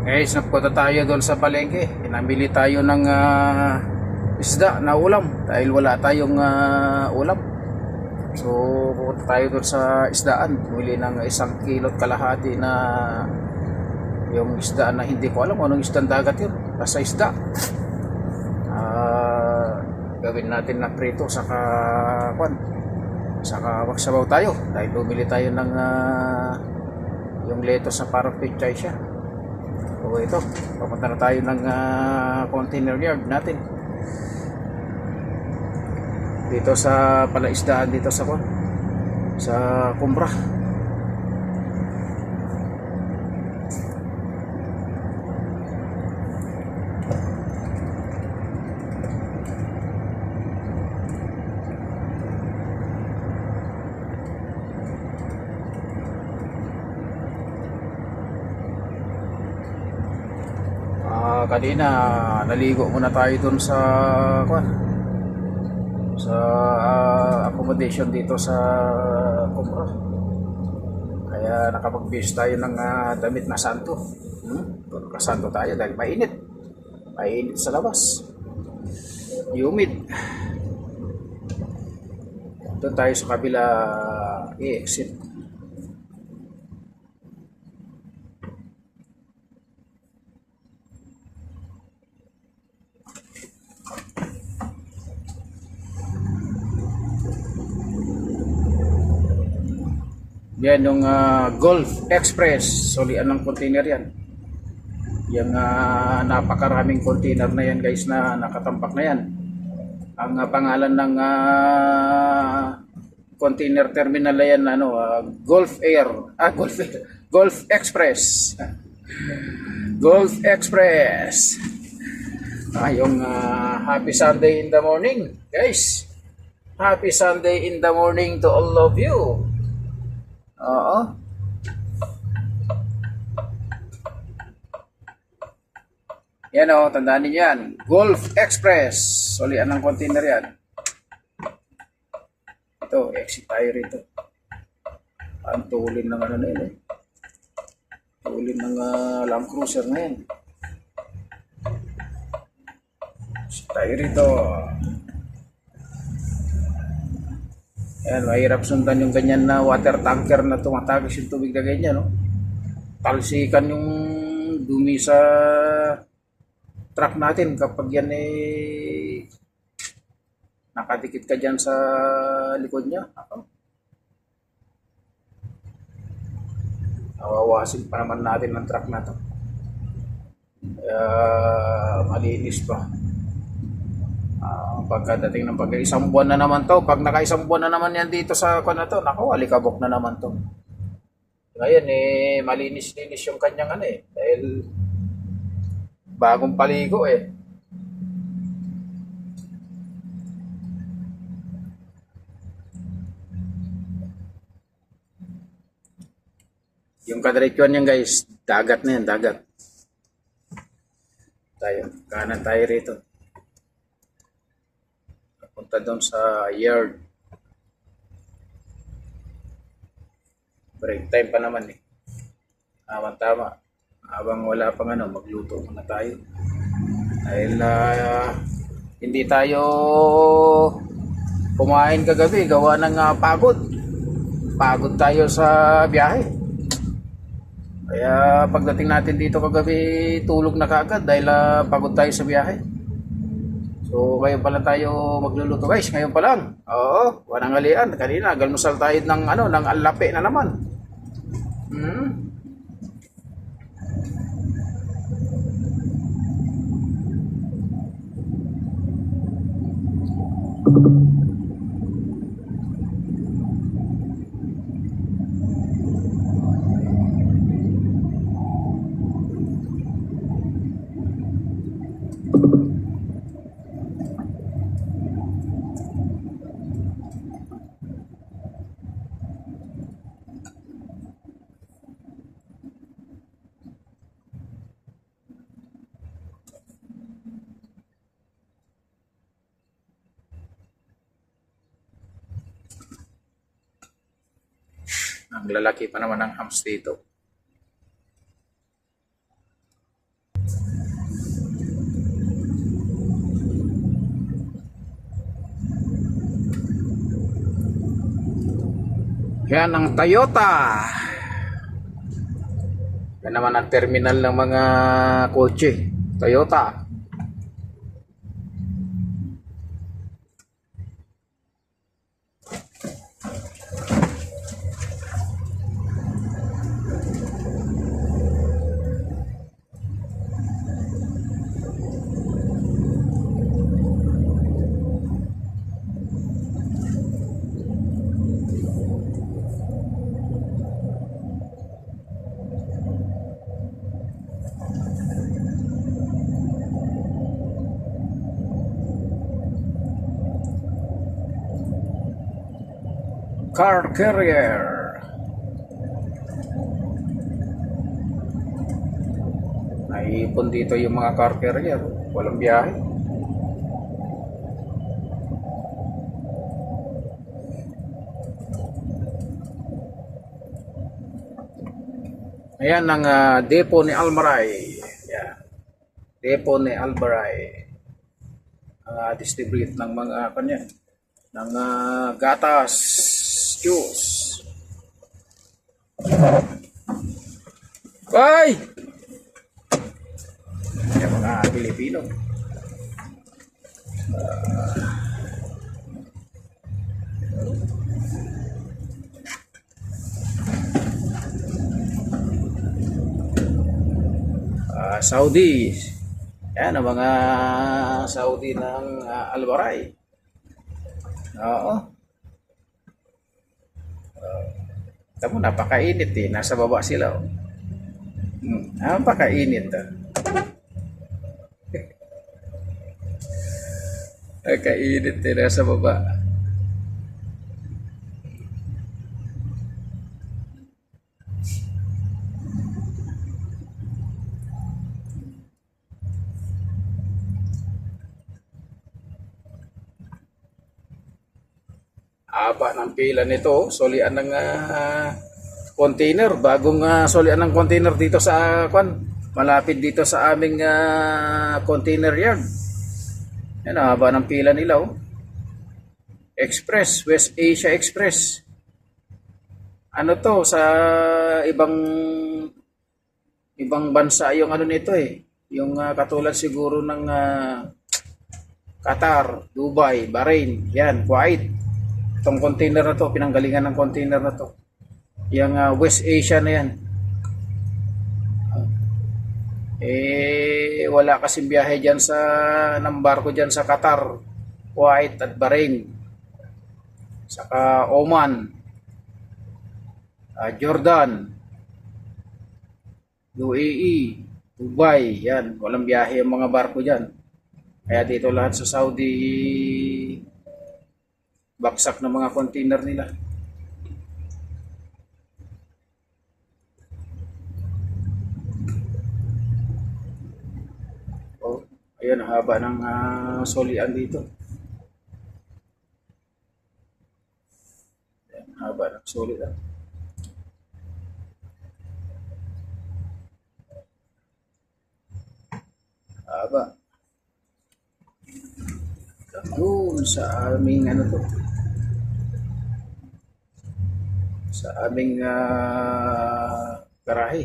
Guys, napunta tayo doon sa palengke. Pinamili tayo ng isda na ulam dahil wala tayong ulam. So, pupunta tayo doon sa isdaan. Bumili ng 1.5 kg na yung isda na hindi ko alam anong isdang dagat yun. Basta isda. Gawin natin na prito saka magsabaw tayo dahil bumili tayo ng yung lettuce sa parang pechay siya. So ito, papunta na tayo ng container yard natin dito sa palaisdaan dito sa Kumbra. Kanina naligo muna tayo dun sa accommodation dito sa Kumbra. Kaya nakapag-base tayo ng damit na santo. Kasanto tayo dahil mainit sa labas, humid. Doon tayo sa kabila i-exit. Yan yung Gulf Express. Solian ng container yan. Yung napakaraming container na yan guys na nakatampak na yan. Ang pangalan ng container terminal na yan Gulf Gulf Express. Gulf Express. Yung happy Sunday in the morning guys. Happy Sunday in the morning to all of you. Oo. Yan tandaan niyo yan. Gulf Express. Solian ng container yan. Ito, exit tayo rito. Ang tulin ng na yun eh. Tulin ng Land Cruiser na yan. Exit tayo rito. Ayan, mahirap sundan yung ganyan na water tanker na tumatagos yung tubig na ganyan, no? Talsikan yung dumi sa truck natin kapag yan nakadikit ka dyan sa likod niya. Nawawasin pa naman natin ng truck na to. Malinis pa. Pagkadating ng pagka-isang buwan na naman to, pag naka-isang buwan na naman yan dito sa to, naku, alikabok na naman to. Ngayon malinis-linis yung kanyang dahil bagong paligo Yung kadiretsuhan niyan guys, dagat na yan, dagat. Kanan tayo rito. Punta doon sa yard. Break time pa naman tama. Habang wala pang magluto muna tayo. Dahil hindi tayo kumain kagabi, gawa ng pagod. Pagod tayo sa biyahe. Kaya pagdating natin dito kagabi, tulog na kaagad dahil pagod tayo sa biyahe. So, ngayon pala tayo magluluto guys, ngayon pa lang. Oo, walang alian. Kanina, galmusal tayo ng ng alapi na naman. Ang lalaki pa naman ng hams dito. Yan ang Toyota. Yan naman ang terminal ng mga kotse. Toyota. Car carrier. Naipon dito yung mga car carrier. Walang biyahe. Ayan ang depo ni Almaray. Yan. Depo ni Almaray. Distribute ng mga kanya. Ng gatas. Juice. Ay! Yan mga Pilipino. Saudi. Yan ang mga Saudi ng Almaray. Oo. Tamo, napakainit eh. Nasa baba sila. Oh. Napakainit. Napakainit eh. Nasa baba. Aba ng pila nito, solian ng container, bagong solian ng container dito sa malapit dito sa aming container yard. Yan, haba ng pila nila. Oh. Express, West Asia Express. Ano to, sa ibang bansa yung ano nito eh. Yung katulad siguro ng Qatar, Dubai, Bahrain, yan, Kuwait. Itong container na to, pinanggalingan ng container na to. Yung West Asia na yan. Wala kasing biyahe dyan ng barko dyan sa Qatar, Kuwait at Bahrain. Saka Oman, Jordan, UAE, Dubai, yan. Walang biyahe yung mga barko dyan. Kaya dito lahat sa Saudi, baksak ng mga container nila. Oh, ayan, haba ng solian dito. Ayan, haba ng solian. Haba. Doon sa aming ano to. Sa aming garahe.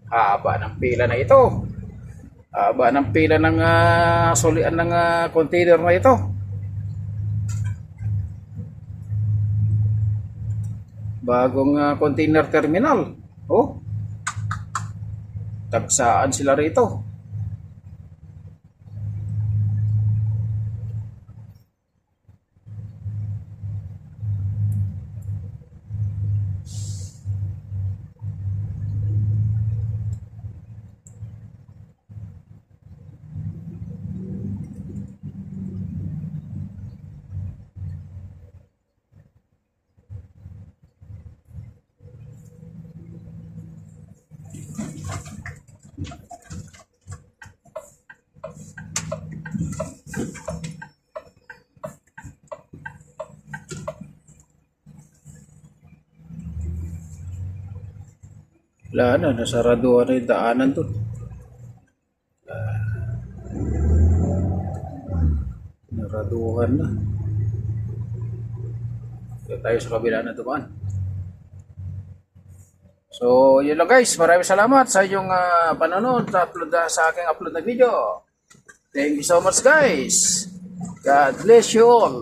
Haba ng pila na ito. Haba ng pila ng solian ng container na ito. Bagong container terminal. Oh. Tagsaan sila rito. Wala na, nasaraduhan na yung daanan doon. Naraduhan na. Kaya tayo sa kabila na dumaan. So, yun lang guys. Maraming salamat sa inyong panonood sa aking upload na video. Thank you so much guys. God bless you all.